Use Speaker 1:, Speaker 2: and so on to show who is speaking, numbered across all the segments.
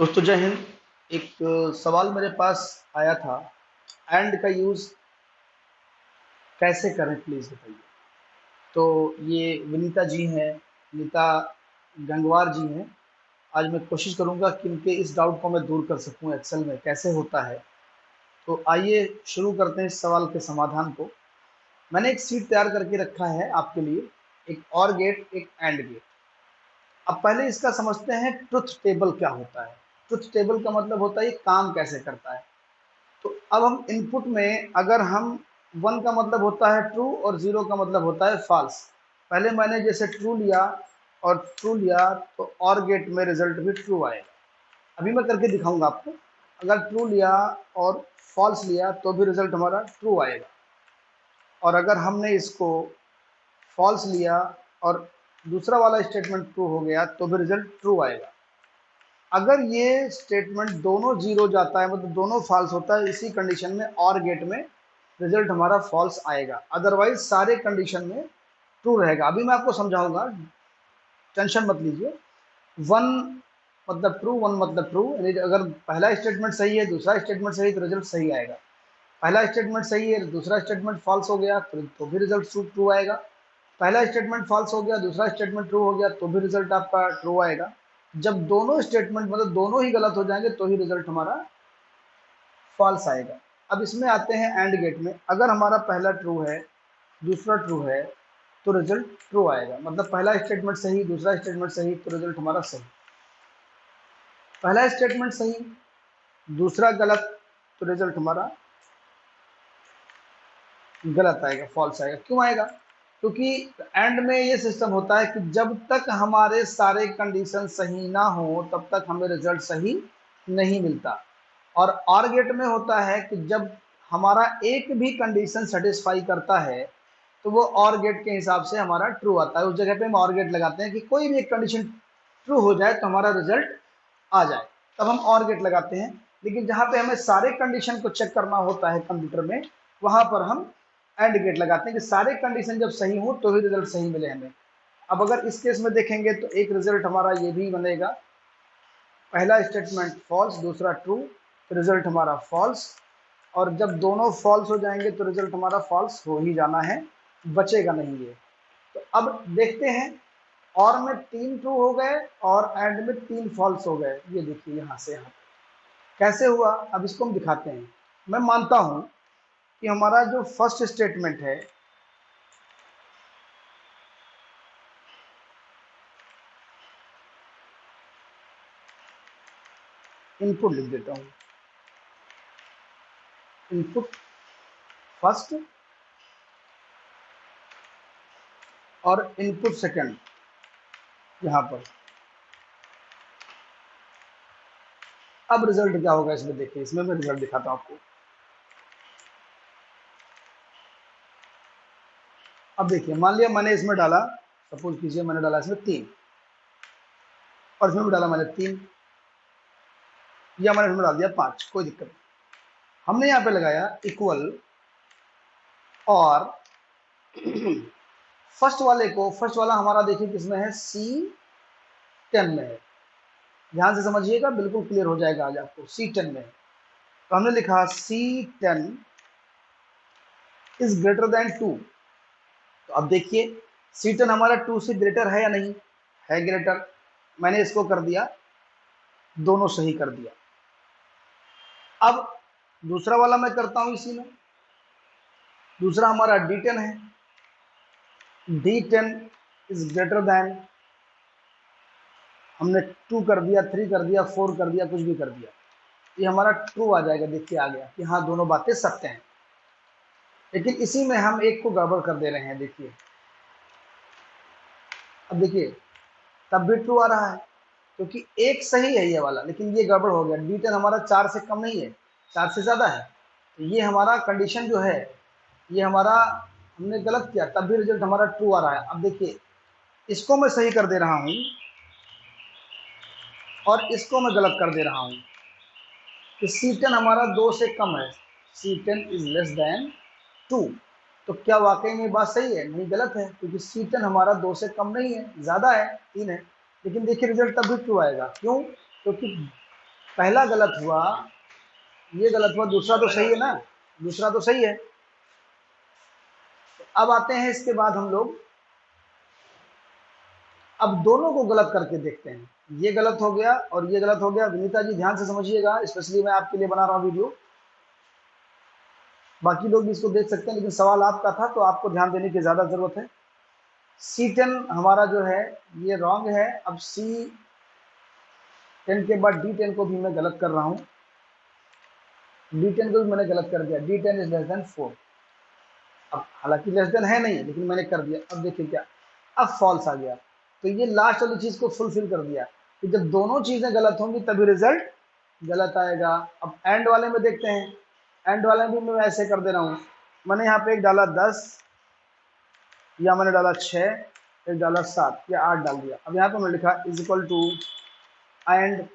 Speaker 1: दोस्तों जय हिंद। एक सवाल मेरे पास आया था, एंड का यूज़ कैसे करें प्लीज़ बताइए। तो ये विनीता जी हैं, नीता गंगवार जी हैं। आज मैं कोशिश करूंगा कि इनके इस डाउट को मैं दूर कर सकूं एक्सेल में कैसे होता है। तो आइए शुरू करते हैं इस सवाल के समाधान को। मैंने एक सीट तैयार करके रखा है आपके लिए, एक और गेट एक एंड गेट। अब पहले इसका समझते हैं ट्रुथ टेबल क्या होता है। ट्रुथ टेबल का मतलब होता है ये काम कैसे करता है। तो अब हम इनपुट में अगर हम वन का मतलब होता है ट्रू और जीरो का मतलब होता है फॉल्स। पहले मैंने जैसे ट्रू लिया और ट्रू लिया तो और गेट में रिजल्ट भी ट्रू आएगा। अभी मैं करके दिखाऊंगा आपको। अगर ट्रू लिया और फॉल्स लिया तो भी रिजल्ट हमारा ट्रू आएगा, और अगर हमने इसको फॉल्स लिया और दूसरा वाला स्टेटमेंट ट्रू हो गया तो भी रिजल्ट ट्रू आएगा। अगर ये स्टेटमेंट दोनों जीरो जाता है मतलब दोनों फॉल्स होता है, इसी कंडीशन में और गेट में रिजल्ट हमारा फॉल्स आएगा। अदरवाइज सारे कंडीशन में ट्रू रहेगा। अभी मैं आपको समझाऊंगा, टेंशन मत लीजिए। वन मतलब ट्रू, वन मतलब ट्रू, यानी अगर पहला स्टेटमेंट सही है दूसरा स्टेटमेंट सही तो रिजल्ट सही आएगा। पहला स्टेटमेंट सही है दूसरा स्टेटमेंट फॉल्स हो गया तो भी रिजल्ट ट्रू आएगा। पहला स्टेटमेंट फॉल्स हो गया दूसरा स्टेटमेंट ट्रू हो गया तो भी रिजल्ट आपका ट्रू आएगा। जब दोनों स्टेटमेंट मतलब दोनों ही गलत हो जाएंगे तो ही रिजल्ट हमारा फॉल्स आएगा। अब इसमें आते हैं एंड गेट में। अगर हमारा पहला ट्रू है दूसरा ट्रू है तो रिजल्ट ट्रू आएगा। मतलब पहला स्टेटमेंट सही दूसरा स्टेटमेंट सही तो रिजल्ट हमारा सही। पहला स्टेटमेंट सही दूसरा गलत तो रिजल्ट हमारा गलत आएगा, फॉल्स आएगा। क्यों आएगा? क्योंकि एंड में ये सिस्टम होता है कि जब तक हमारे सारे कंडीशन सही ना हो तब तक हमें रिजल्ट सही नहीं मिलता। और गेट में होता है कि जब हमारा एक भी कंडीशन सेटिस्फाई करता है तो वो और गेट के हिसाब से हमारा ट्रू आता है। उस जगह पे हम और गेट लगाते हैं कि कोई भी एक कंडीशन ट्रू हो जाए तो हमारा रिजल्ट आ जाए, तब हम और गेट लगाते हैं। लेकिन जहाँ पे हमें सारे कंडीशन को चेक करना होता है कंप्यूटर में, वहां पर हम एंड गेट लगाते हैं कि सारे कंडीशन जब सही हो तो ही रिजल्ट सही मिले हमें। अब अगर इस केस में देखेंगे तो एक रिजल्ट हमारा ये भी बनेगा, पहला स्टेटमेंट फॉल्स दूसरा ट्रू तो रिजल्ट हमारा फॉल्स। और जब दोनों फॉल्स हो जाएंगे तो रिजल्ट हमारा फॉल्स हो ही जाना है, बचेगा नहीं ये। तो अब देखते हैं, और में 3 ट्रू हो गए और एंड में 3 फॉल्स हो गए। ये देखिए यहाँ से यहाँ कैसे हुआ, अब इसको हम दिखाते हैं। मैं मानता हूं कि हमारा जो फर्स्ट स्टेटमेंट है इनपुट लिख देता हूं, इनपुट फर्स्ट और इनपुट सेकंड यहां पर। अब रिजल्ट क्या होगा इसमें देखिए, इसमें मैं रिजल्ट दिखाता हूं आपको। अब देखिए, मान लिया मैंने इसमें डाला, सपोज कीजिए मैंने डाला इसमें 3 और इसमें भी डाला मैंने 3, या मैंने इसमें डाल दिया 5, कोई दिक्कत नहीं। हमने यहाँ पे लगाया इक्वल और फर्स्ट वाले को, फर्स्ट वाला हमारा देखिए किसमें है, C10 में है। ध्यान से समझिएगा, बिल्कुल क्लियर हो जाएगा आज आपको। C10 में है तो हमने लिखा C10 इज ग्रेटर देन 2। तो अब देखिए C10 हमारा 2 से ग्रेटर है या नहीं है, ग्रेटर। मैंने इसको कर दिया, दोनों सही कर दिया। अब दूसरा वाला मैं करता हूं इसी में। दूसरा हमारा D10 है, D10 इज ग्रेटर देन, हमने 2 कर दिया, 3 कर दिया, 4 कर दिया, कुछ भी कर दिया, ये हमारा ट्रू आ जाएगा। देखिए आ गया कि हाँ दोनों बातें सत्य हैं। लेकिन इसी में हम एक को गड़बड़ कर दे रहे हैं। देखिए अब देखिए, तब भी ट्रू आ रहा है क्योंकि एक सही है ये वाला, लेकिन ये गड़बड़ हो गया। D10 हमारा 4 से कम नहीं है, 4 से ज़्यादा है। तो ये हमारा कंडीशन जो है ये हमारा हमने गलत किया, तब भी रिजल्ट हमारा ट्रू आ रहा है। अब देखिए इसको मैं सही कर दे रहा हूँ और इसको मैं गलत कर दे रहा हूँ कि C10 हमारा 2 से कम है, C10 इज लेस देन 2। तो क्या वाकई में बात सही है? नहीं, गलत है, क्योंकि C10 हमारा 2 से कम नहीं है, ज़्यादा है, 3 है। लेकिन देखिए रिजल्ट तब भी ट्रू आएगा। क्यों? क्योंकि पहला गलत हुआ, ये गलत हुआ, दूसरा तो सही है ना, दूसरा तो सही है। अब आते हैं इसके बाद हम लोग अब दोनों को गलत करके देखते हैं। ये गलत हो गया और ये गलत हो गया। विनीता जी ध्यान से समझिएगा, स्पेशली मैं आपके लिए बना रहा हूँ वीडियो, बाकी लोग भी इसको देख सकते हैं, लेकिन सवाल आपका था तो आपको ध्यान देने की ज़्यादा ज़रूरत है। C10 हमारा जो है ये रॉन्ग है। अब C10 के बाद D10 को भी मैं गलत कर रहा हूँ, D10 को भी मैंने गलत कर दिया। D10 is less than 4। अब हालांकि लेस देन है नहीं, लेकिन मैंने कर दिया। अब देखिए क्या, अब फॉल्स आ गया। तो ये लास्ट वाली चीज़ को फुलफिल कर दिया कि जब दोनों चीज़ें गलत होंगी तभी रिजल्ट गलत आएगा। अब एंड वाले में देखते हैं, एंड वाले में भी मैं ऐसे कर दे रहा हूँ। मैंने यहाँ पे एक डाला 10, या मैंने डाला 6, एक डाला 7 या 8 डाल दिया। अब यहाँ पे मैंने लिखा इज इक्वल टू एंड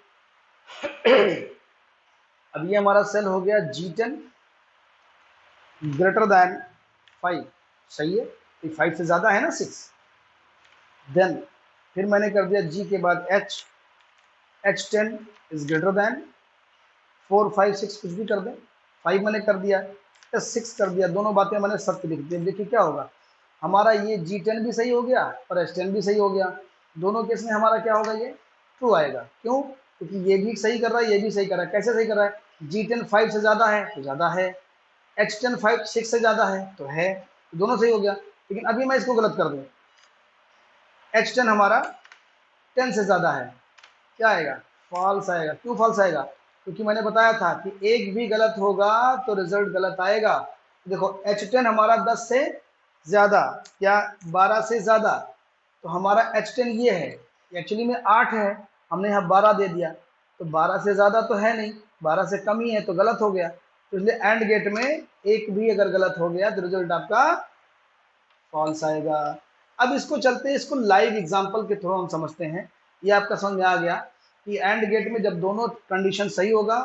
Speaker 1: अब ये हमारा सेल हो गया G10 ग्रेटर दैन 5। सही है, 5 से ज़्यादा है ना 6। देन फिर मैंने कर दिया G के बाद H10 इज ग्रेटर दैन 4, 5, 6 कुछ भी कर दें। 5 मैंने कर दिया या 6 कर दिया, दोनों बातें मैंने सत्य लिख दी। देखिए क्या होगा, हमारा ये G10 भी सही हो गया और H10 भी सही हो गया। दोनों केस में हमारा क्या होगा, ये ट्रू आएगा। क्यों? क्योंकि ये भी सही कर रहा है, ये भी सही कर रहा है। कैसे सही कर रहा है? G10 5 से ज़्यादा है तो ज़्यादा है, H10 5 6 से ज़्यादा है तो है, दोनों सही हो गया। लेकिन अभी मैं इसको गलत कर दूँ, H10 हमारा 10 से ज़्यादा है, क्या आएगा? फॉल्स आएगा। क्यों फॉल्स आएगा? क्योंकि मैंने बताया था कि एक भी गलत होगा तो रिजल्ट गलत आएगा। देखो H10 हमारा 10 से ज़्यादा या 12 से ज़्यादा, तो हमारा H10 ये है, एक्चुअली में 8 है, हमने यहाँ 12 दे दिया, तो 12 से ज़्यादा तो है नहीं, 12 से कम ही है, तो गलत हो गया। तो इसलिए एंड गेट में एक भी अगर गलत हो गया तो रिजल्ट आपका फॉल्स आएगा। अब इसको चलते हैं, इसको लाइव एग्जांपल के थ्रू हम समझते हैं। ये आपका समझ में आ गया कि एंड गेट में जब दोनों कंडीशन सही होगा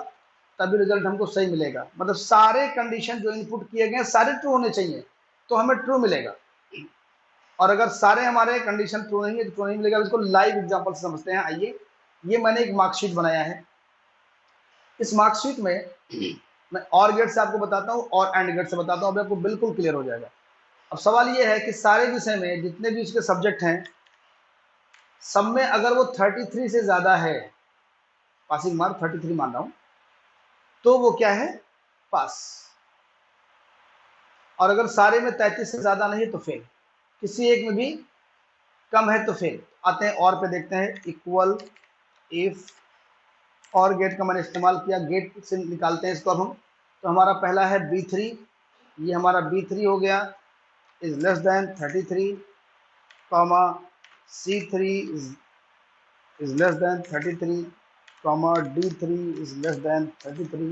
Speaker 1: तभी रिजल्ट हमको सही मिलेगा। मतलब सारे कंडीशन जो इनपुट किए गए सारे ट्रू होने चाहिए तो हमें ट्रू मिलेगा, और अगर सारे हमारे कंडीशन ट्रू नहीं है तो ट्रू नहीं मिलेगा। इसको लाइव एग्जांपल से समझते हैं। आइए, ये मैंने एक मार्कशीट बनाया है। इस मार्कशीट में मैं और गेट से आपको बताता हूँ और एंड गेट से बताता हूँ, अभी आपको बिल्कुल क्लियर हो जाएगा। अब सवाल ये है कि सारे विषय में जितने भी उसके सब्जेक्ट हैं, सब में अगर वो 33 से ज़्यादा है, पासिंग मार्क 33 मान रहा हूँ, तो वो क्या है? पास। और अगर सारे में 33 से ज़्यादा नहीं तो फेल। किसी एक में भी कम है तो फेल। आते हैं और पे देखते हैं, इक्वल, इफ, और गेट का मैंने इस्तेमाल किया, गेट से निकालते हैं इसको अब हम। तो हमारा पहला है B3, ये हमारा B3 हो गया, is less than 33, comma C3 is less than 33, comma D3 is less than 33,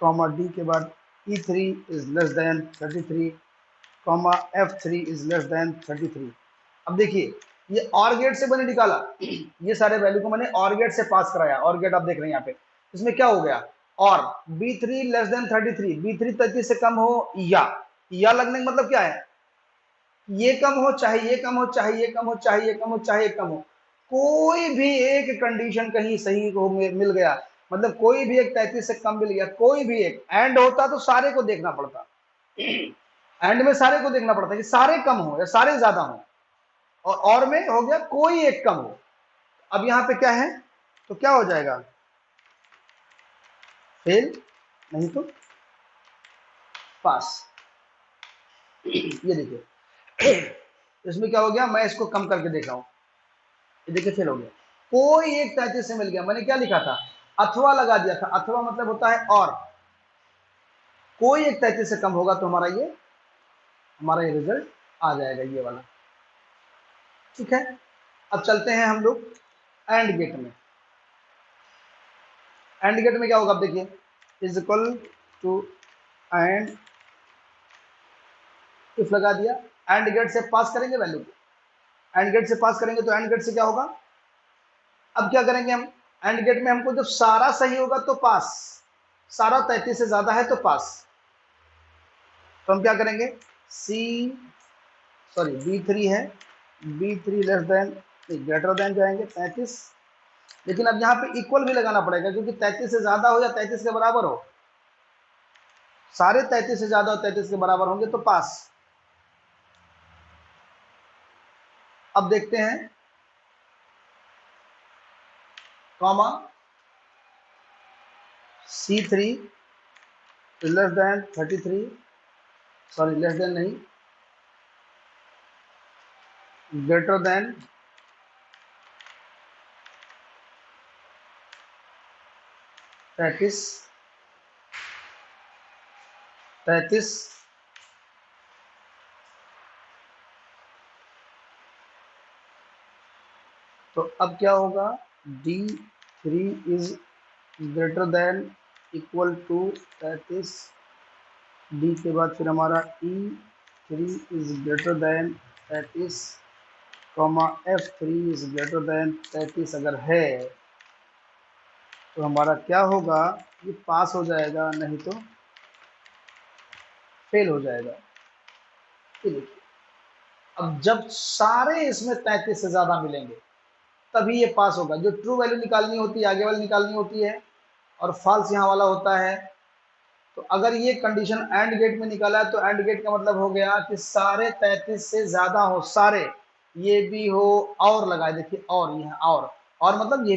Speaker 1: comma D के बाद E3 is less than 33, comma F3 is less than 33। अब देखिए, ये और गेट से मैंने निकाला, ये सारे वैल्यू को मैंने और गेट से पास कराया। और गेट आप देख रहे हैं यहाँ पे, इसमें क्या हो गया, और B3 लेस देन 33, B3 33 से कम हो, या लगने का मतलब क्या है, ये कम हो चाहे ये कम हो, चाहे ये कम हो, चाहे ये कम हो, चाहे ये कम हो, कोई भी एक कंडीशन कहीं सही को मिल गया, मतलब कोई भी एक 33 से कम मिल गया, कोई भी एक। एंड होता तो सारे को देखना पड़ता, एंड में सारे को देखना पड़ता कि सारे कम हो या सारे ज्यादा हो, और में हो गया कोई एक कम हो। अब यहाँ पे क्या है, तो क्या हो जाएगा, फेल नहीं तो पास। ये देखिए इसमें क्या हो गया, मैं इसको कम करके देख रहा हूं, ये देखिए फेल हो गया। कोई एक 33 से मिल गया, मैंने क्या लिखा था, अथवा लगा दिया था। अथवा मतलब होता है और, कोई एक 33 से कम होगा तो हमारा ये रिजल्ट आ जाएगा, ये वाला। ठीक है, अब चलते हैं हम लोग एंड गेट में। एंड गेट में क्या होगा, अब देखिए, is equal to and, if लगा दिया, एंड गेट से पास करेंगे वैल्यू को, एंड गेट से पास करेंगे तो एंड गेट से क्या होगा, अब क्या करेंगे हम, एंड गेट में हमको जब सारा सही होगा तो पास, सारा 33 से ज्यादा है तो पास। तो हम क्या करेंगे, B3 है, B3 less than greater than जाएंगे 35, लेकिन अब यहाँ पे इक्वल भी लगाना पड़ेगा, क्योंकि 33 से ज़्यादा हो या 33 के बराबर हो, सारे 33 से ज़्यादा और 33 के बराबर होंगे तो पास। अब देखते हैं, comma C3 less than 33, sorry less than नहीं, ग्रेटर देन 33, तो अब क्या होगा, D3 is greater than equal to 33, D के बाद फिर हमारा E3 is greater than 33, comma F3 is greater than 33 अगर है तो हमारा क्या होगा, ये पास हो जाएगा, नहीं तो फेल हो जाएगा। ये देखिए, अब जब सारे इसमें 33 से ज़्यादा मिलेंगे तभी ये पास होगा। जो ट्रू वैल्यू निकालनी होती है आगे वाली निकालनी होती है, और फॉल्स यहाँ वाला होता है। तो अगर ये कंडीशन एंड गेट में निकाला है तो एंड गेट का मतलब हो गया कि सारे 33 से ज़्यादा हो, सारे, ये भी हो और लगाए, देखिए और यहाँ और मतलब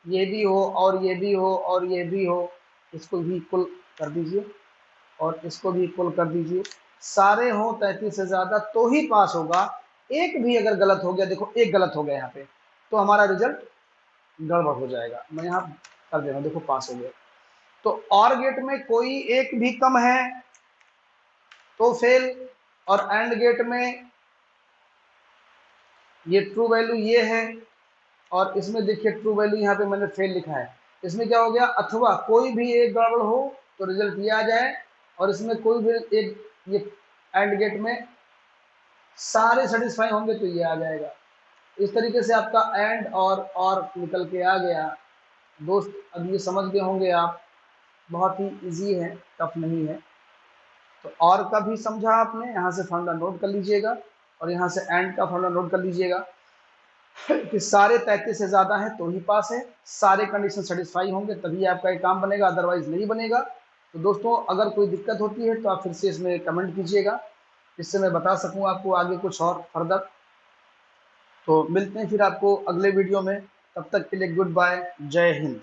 Speaker 1: ये भी हो और ये भी हो और ये भी हो, इसको भी इक्वल कर दीजिए और इसको भी इक्वल कर दीजिए, सारे हो 33 से ज़्यादा तो ही पास होगा। एक भी अगर गलत हो गया, देखो एक गलत हो गया यहाँ पे, तो हमारा रिजल्ट गड़बड़ हो जाएगा। मैं यहाँ कर दे रहा हूँ, देखो पास हो गया। तो और गेट में कोई एक भी कम है तो फेल, और एंड गेट में ये ट्रू वैल्यू ये है और इसमें देखिए ट्रू वैल्यू यहाँ पे मैंने फेल लिखा है। इसमें क्या हो गया, अथवा कोई भी एक गड़बड़ हो तो रिजल्ट ये आ जाए, और इसमें कोई भी एक, ये एंड गेट में सारे सेटिस्फाई होंगे तो ये आ जाएगा। इस तरीके से आपका एंड और निकल के आ गया। दोस्त अब ये समझ गए होंगे आप, बहुत ही इजी है, टफ नहीं है। तो और का भी समझा आपने, यहाँ से फॉर्मूला नोट कर लीजिएगा और यहाँ से एंड का फॉर्मूला नोट कर लीजिएगा कि सारे 33 से ज़्यादा है तो ही पास है, सारे कंडीशन सेटिस्फाई होंगे तभी आपका एक काम बनेगा, अदरवाइज नहीं बनेगा। तो दोस्तों अगर कोई दिक्कत होती है तो आप फिर से इसमें कमेंट कीजिएगा, जिससे मैं बता सकूँ आपको आगे कुछ और फर्दर। तो मिलते हैं फिर आपको अगले वीडियो में, तब तक के लिए गुड बाय, जय हिंद।